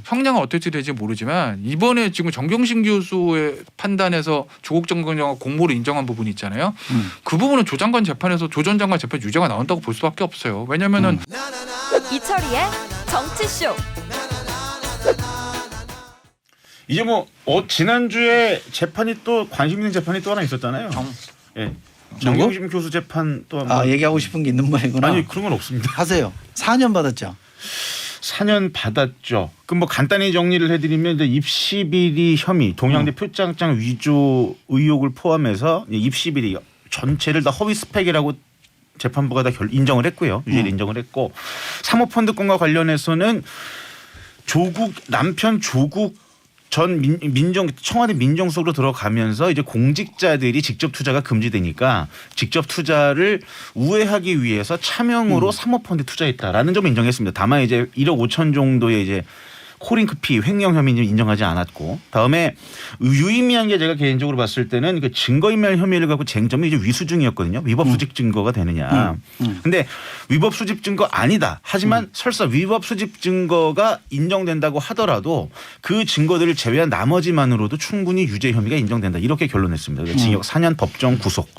형량은 어떨지 될지 모르지만 이번에 지금 정경심 교수의 판단에서 조국 전 장관이 공모를 인정한 부분이 있잖아요. 그 부분은 조 장관 재판에서 조 전 장관 재판 유죄가 나온다고 볼 수밖에 없어요. 왜냐면은 이철이의 정치쇼. 이제 뭐 지난주에 재판이 또 관심 있는 재판이 또 하나 있었잖아요. 예. 정경심 교수 재판 또 한번. 얘기하고 싶은 게 있는 모양이구나. 아니 그런 건 없습니다. 하세요. 4년 받았죠. 4년 받았죠. 그럼 뭐 간단히 정리를 해드리면 이제 입시 비리 혐의, 동양대 표창장 위조 의혹을 포함해서 입시 비리 전체를 다 허위 스펙이라고 재판부가 다 인정을 했고요. 유죄를 인정을 했고 사모펀드건과 관련해서는 남편 조국 전 청와대 민정수석으로 들어가면서 이제 공직자들이 직접 투자가 금지되니까 직접 투자를 우회하기 위해서 차명으로 사모펀드에 투자했다라는 점을 인정했습니다. 다만 이제 1억 5천 정도의 이제 코링크피 횡령 혐의는 인정하지 않았고 다음에 유의미한 게 제가 개인적으로 봤을 때는 그 증거인멸 혐의를 갖고 쟁점이 이제 위수증이었거든요. 위법 수집 증거가 되느냐. 근데 위법 수집 증거 아니다. 하지만 설사 위법 수집 증거가 인정된다고 하더라도 그 증거들을 제외한 나머지만으로도 충분히 유죄 혐의가 인정된다. 이렇게 결론냈습니다. 그래서 징역 4년 법정 구속.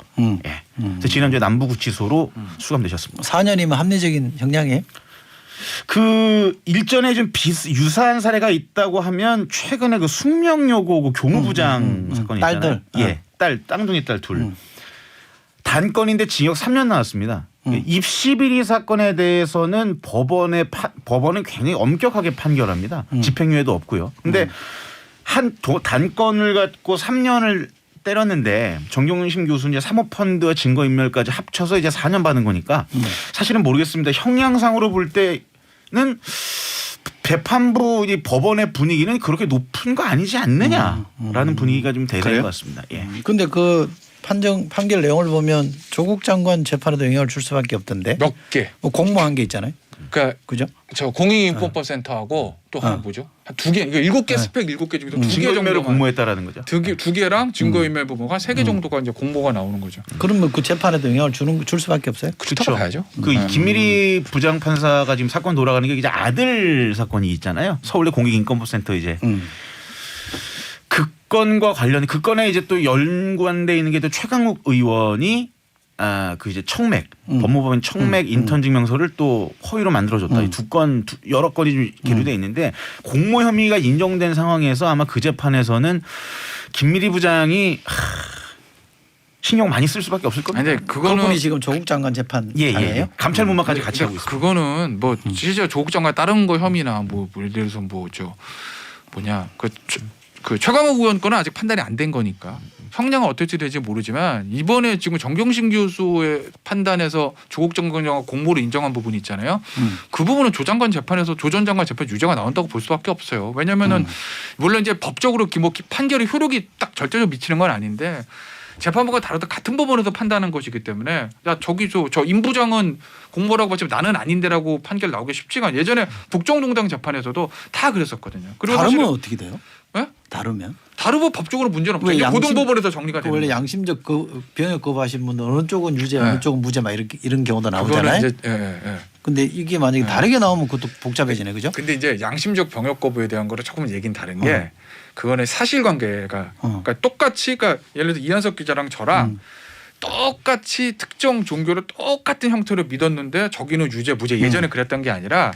예. 그래서 지난주에 남부구치소로 수감되셨습니다. 4년이면 합리적인 형량이에요? 그 일전에 좀 유사한 사례가 있다고 하면 최근에 그 숙명여고 교무부장 사건이 있잖아요. 딸들. 예, 쌍둥이 딸 둘. 단건인데 징역 3년 나왔습니다. 입시 비리 사건에 대해서는 법원은 굉장히 엄격하게 판결합니다. 집행유예도 없고요. 근데 단건을 갖고 3년을 때렸는데 정경심 교수는 이제 사모펀드와 증거인멸까지 합쳐서 이제 4년 받은 거니까 사실은 모르겠습니다. 형량상으로 볼 때는 재판부 법원의 분위기는 그렇게 높은 거 아니지 않느냐라는 분위기가 좀 대세인 것 같습니다. 예. 근데 그 판결 내용을 보면 조국 장관 재판에도 영향을 줄 수밖에 없던데. 몇 개. 뭐 공모한 게 있잖아요. 그러니까 그죠? 저 공익인권법센터하고 또 하나 뭐죠? 한 2개. 이거 7개 스펙 7개 중에서 2개 증거인멸을 정도만 공모했다라는 거죠. 두 개랑 증거인멸 부분가 3개 정도가 이제 공모가 나오는 거죠. 그러면 그 재판에도 영향을 줄 수밖에 없어요? 그렇죠. 봐야죠. 그 김일희 부장판사가 지금 사건 돌아가는 게 이제 아들 사건이 있잖아요. 서울대 공익인권법센터 이제 그 건과 관련 그 건에 이제 또 연관돼 있는 게 또 최강욱 의원이 그 이제 청맥 법무법인 청맥 인턴 증명서를 또 허위로 만들어줬다. 이 여러 건이 좀 계류돼 있는데 공모 혐의가 인정된 상황에서 아마 그 재판에서는 김미리 부장이 신경 많이 쓸 수밖에 없을 겁니다. 근데 그거는 그분이 지금 조국 장관 재판 예. 감찰문마까지 같이 하고 있습니다. 그거는 뭐 진짜 조국 장관 다른 거 혐의나 뭐 예를 들어서 그 최강욱 의원 거는 아직 판단이 안 된 거니까 형량은 어떨지 될지 모르지만 이번에 지금 정경심 교수의 판단에서 조국 전 장관이 공모를 인정한 부분이 있잖아요. 그 부분은 조 장관 재판에서 조 전 장관 재판 유죄가 나온다고 볼 수밖에 없어요. 왜냐하면은 물론 이제 법적으로 판결의 효력이 딱 절대적으로 미치는 건 아닌데 재판부가 다르다 같은 법원에서 판단하는 것이기 때문에 야 저 임 부장은 공모라고 봤지만 나는 아닌데라고 판결 나오기 쉽지가 않아요. 예전에 북정동당 재판에서도 다 그랬었거든요. 다르면 어떻게 돼요? 네? 다르고 법적으로 문제는 없죠. 고등법원에서 정리가 되는 원래 양심적 병역 거부하신 분들 어느 쪽은 유죄 어느 쪽은 무죄 막 이런 경우도 나오잖아요. 근데 이게 만약에 다르게 나오면 그것도 복잡해지네. 그죠? 근데 이제 양심적 병역 거부에 대한 거를 조금 얘기는 다른 게 그거는 사실관계가 그러니까 똑같이 예를 들어 이한석 기자랑 저랑 똑같이 특정 종교를 똑같은 형태로 믿었는데 저기는 유죄 무죄 예전에 그랬던 게 아니라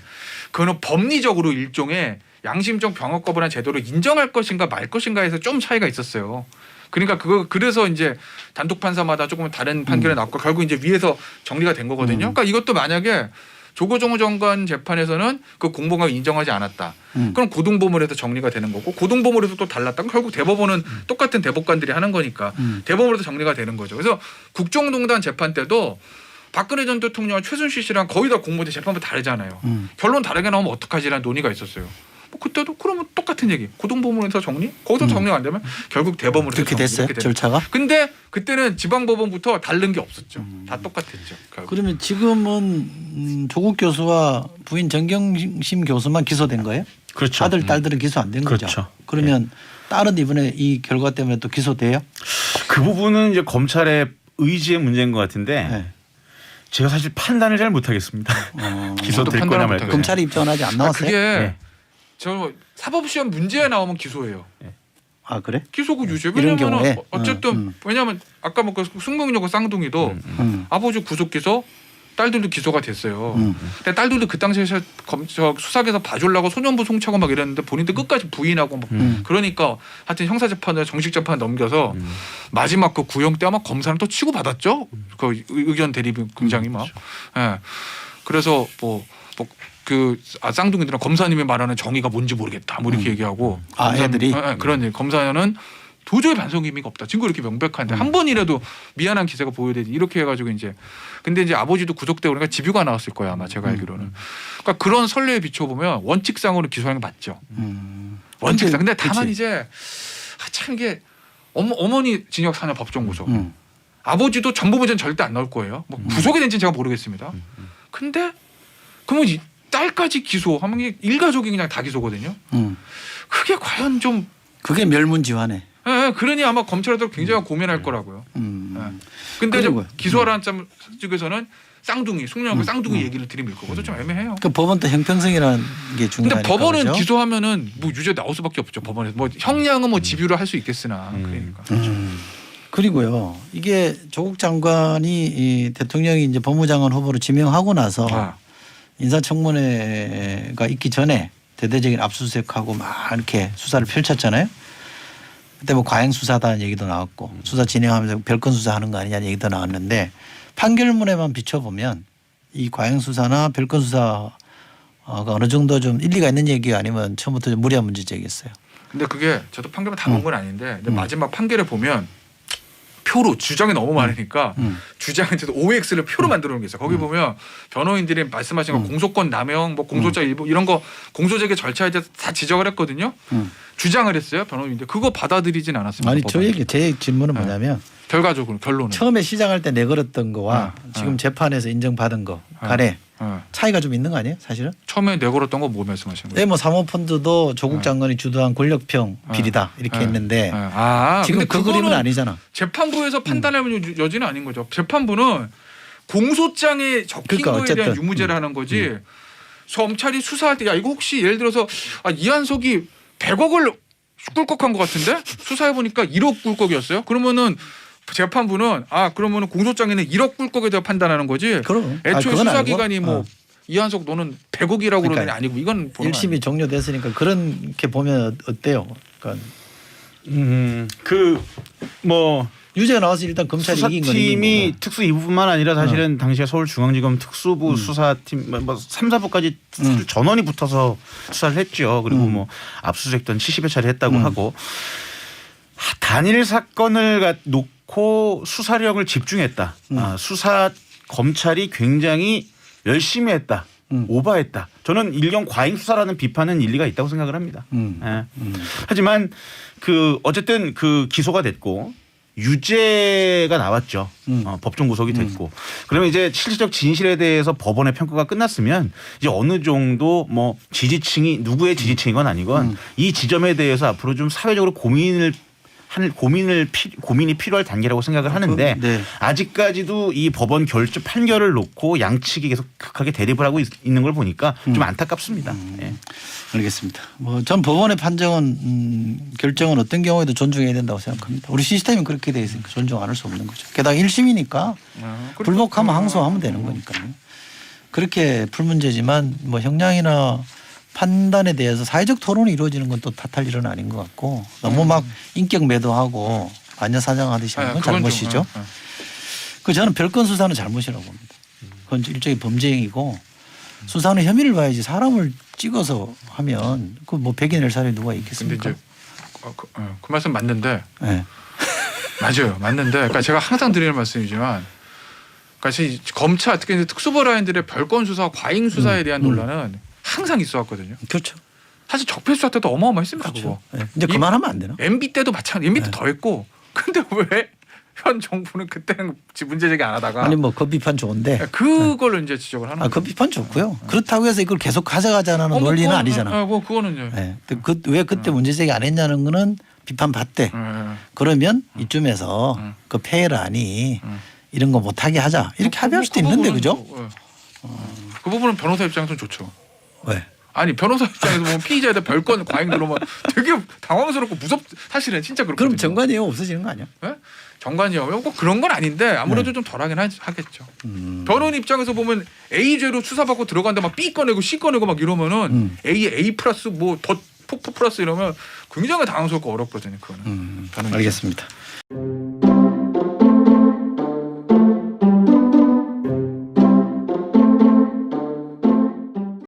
그거는 법리적으로 일종의 양심적 병역 거부라는 제도를 인정할 것인가 말 것인가에서 좀 차이가 있었어요. 그러니까 그래서 이제 단독 판사마다 조금 다른 판결이 나왔고 결국 이제 위에서 정리가 된 거거든요. 그러니까 이것도 만약에 조국정 장관 재판에서는 그 공모가 인정하지 않았다. 그럼 고등법원에서 정리가 되는 거고 고등법원에서 또 달랐다. 결국 대법원은 똑같은 대법관들이 하는 거니까 대법원에서 정리가 되는 거죠. 그래서 국정농단 재판 때도 박근혜 전 대통령과 최순실 씨랑 거의 다 공모된 재판부 다르잖아요. 결론 다르게 나오면 어떡하지라는 논의가 있었어요. 뭐 그때도 그러면 똑같은 얘기. 고등법원에서 정리? 거기서 정리가 안 되면 결국 대법원에서 그렇게 됐어요? 절차가? 근데 그때는 지방법원부터 다른 게 없었죠. 다 똑같았죠. 결국. 그러면 지금은 조국 교수와 부인 정경심 교수만 기소된 거예요? 그렇죠. 아들 딸들은 기소 안 된 거죠. 그렇죠. 그러면 딸은 이번에 이 결과 때문에 또 기소돼요? 그 부분은 이제 검찰의 의지의 문제인 것 같은데 제가 사실 판단을 잘 못하겠습니다. 기소될 거냐 말 거냐. 검찰이 입장은 아직 안 나왔어요? 그게 저 사법시험 문제에 나오면 기소해요. 아 그래? 기소고 유죄. 이런 왜냐면 경우에? 어쨌든 왜냐면 아까 뭐 그 승명여고 쌍둥이도 아버지 구속 기소, 딸들도 기소가 됐어요. 근데 딸들도 그 당시에 수사에서 봐주려고 소년부 송치하고 막 이랬는데 본인들 끝까지 부인하고 막 그러니까 하여튼 형사재판에 정식 재판 넘겨서 마지막 그 구형 때 아마 검사는 또 치고 받았죠. 그 의견 대립이 굉장히 막. 예. 그래서 그 쌍둥이들은 검사님이 말하는 정의가 뭔지 모르겠다 뭐 이렇게 얘기하고 애들이 그런 일 검사는 도저히 반성 의미가 없다. 증거 이렇게 명백한데 한 번이라도 미안한 기세가 보여야 되지 이렇게 해가지고 이제 근데 이제 아버지도 구속되고 그러니까 집유가 나왔을 거야 아마 제가 알기로는. 그러니까 그런 선례에 비춰보면 원칙상으로 기소하는 게 맞죠. 원칙상. 근데 다만 그치. 이제 참 이게 어머니 징역 4년 법정 구속. 아버지도 전부 문제는 절대 안 나올 거예요. 뭐 구속이 된지는 제가 모르겠습니다. 근데 그러면 이 딸까지 기소하면 이게 일가족이 그냥 다 기소거든요. 그게 과연 좀 그게 멸문지화네. 예, 그러니 아마 검찰도 굉장히 고민할 거라고요. 예. 근데 그리고, 기소하라는 점 쪽에서는 쌍둥이, 숙녀하고 쌍둥이 얘기를 들이밀 거거든요. 좀 애매해요. 그 법원도 형평성이라는 게 중요하니까. 근데 법원은 그렇죠? 기소하면은 뭐 유죄 나올 수밖에 없죠. 법원에서 뭐 형량은 뭐 집유를 할 수 있겠으나 그러니까. 그리고요 이게 조국 장관이 이 대통령이 이제 법무장관 후보로 지명하고 나서 인사청문회가 있기 전에 대대적인 압수수색하고 막 이렇게 수사를 펼쳤잖아요. 그때 뭐 과잉 수사다는 얘기도 나왔고 수사 진행하면서 별건 수사하는 거 아니냐는 얘기도 나왔는데 판결문에만 비춰보면 이 과잉 수사나 별건 수사가 어느 정도 좀 일리가 있는 얘기가 아니면 처음부터 좀 무리한 문제제기였어요. 근데 그게 저도 판결을 다 본 건 아닌데 근데 마지막 판결에 보면 표로 주장이 너무 많으니까 주장한테도 OX를 표로 만들어 놓은 게 있어요. 거기 보면 변호인들이 말씀하신 거 공소권 남용, 뭐 공소자 일부 이런 거 공소제기 절차에 대해서 다 지적을 했거든요. 주장을 했어요 변호인들. 그거 받아들이진 않았습니다. 아니 법원이. 제 질문은 뭐냐면 결과적으로 결론은 처음에 시작할 때 내걸었던 거와 지금 재판에서 인정받은 거 간에 차이가 좀 있는 거 아니에요 사실은? 처음에 내걸었던 거 뭐 말씀하시는 거예요? 네, 뭐 사모펀드도 조국 장관이 주도한 권력형 비리다 이렇게 했는데 지금 근데 그 그림은 아니잖아. 재판부에서 판단할 여지는 아닌 거죠. 재판부는 공소장에 적힌 그러니까 거에 대한 어쨌든. 유무죄를 하는 거지. 검찰이 수사할 때 야 이거 혹시 예를 들어서 이한석이 100억을 꿀꺽한 것 같은데 수사해 보니까 1억 꿀꺽이었어요. 그러면은 재판부는 그러면은 공소장에는 1억 꿀꺽에 대해 판단하는 거지. 그럼. 애초에 그건 수사기관이 아니고. 뭐 이한석 너는 100억이라고 그러는 게 아니고 이건 보는 1심이 종료됐으니까 그렇게 보면 어때요? 그러니까 뭐 유죄가 나와서 일단 검찰이 이긴 건 이긴 수사팀이 거고. 특수 2부만 아니라 사실은 당시에 서울중앙지검 특수부 수사팀 뭐 3, 4부까지 전원이 붙어서 수사를 했죠. 그리고 뭐 압수수색도 70여 차례 했다고 하고 단일 사건을 놓고 수사력을 집중했다. 수사 검찰이 굉장히 열심히 했다. 오바했다. 저는 일경 과잉 수사라는 비판은 일리가 있다고 생각을 합니다. 하지만 어쨌든 기소가 됐고 유죄가 나왔죠. 법정 구속이 됐고 그러면 이제 실질적 진실에 대해서 법원의 평가가 끝났으면 이제 어느 정도 뭐 지지층이 누구의 지지층이건 아니건 이 지점에 대해서 앞으로 좀 사회적으로 고민이 필요할 단계라고 생각을 하는데 네. 아직까지도 이 법원 판결을 놓고 양측이 계속 극하게 대립을 하고 있는 걸 보니까 좀 안타깝습니다. 예. 알겠습니다. 뭐 전 법원의 판정은 결정은 어떤 경우에도 존중해야 된다고 생각합니다. 우리 시스템이 그렇게 돼 있으니까 존중 안 할 수 없는 거죠. 게다가 1심이니까 불복하면 항소하면 되는 거니까요. 그렇게 풀 문제지만 뭐 형량이나 판단에 대해서 사회적 토론이 이루어지는 건 또 탓할 일은 아닌 것 같고 너무 막 인격 매도하고 반야사장하듯이 하는 건 잘못이죠. 그 저는 별건 수사는 잘못이라고 봅니다. 그건 일종의 범죄행위고 수사는 혐의를 봐야지 사람을 찍어서 하면 그 뭐 백인을 살에 누가 근데 있겠습니까? 이제 그 말씀 맞는데 네. 맞아요. 맞는데 그러니까 제가 항상 드리는 말씀이지만 그러니까 검찰 특히 이제 특수부 라인들의 별건 수사, 과잉 수사에 대한 논란은 항상 있어왔거든요. 그렇죠. 사실 적폐 수사 때도 어마어마했습니다. 그렇죠. 그거. 네. 이제 그만하면 안 되나? MB 때도 마찬가지. MB 때 더 했고. 근데 왜 현 정부는 그때는 문제 제기 안 하다가 아니 뭐 그 비판 좋은데 그걸로 이제 지적을 하는 그 비판 좋고요. 그렇다고 해서 이걸 계속 가져가자는 논리는 아니잖아. 뭐 그거는요. 네. 왜 그때 문제 제기 안 했냐는 거는 비판 받대. 그러면 이쯤에서 그 폐해라니 이런 거 못하게 하자. 이렇게 합의할 수도 있는데 그죠? 그 부분은 변호사 입장에서는 좋죠. 왜? 아니 변호사 입장에서 보면 피의자에다 별건 과잉 들어오면 되게 당황스럽고 사실은 진짜 그렇거든요. 그럼 정관이요 없어지는 거 아니야? 네? 정관이요. 꼭 그런 건 아닌데 아무래도 좀 덜하긴 하겠죠. 변호인 입장에서 보면 A죄로 수사받고 들어간데 막 B 꺼내고 C 꺼내고 막 이러면은 A 플러스 뭐 더 포 플러스 이러면 굉장히 당황스럽고 어렵거든요. 그거는. 알겠습니다.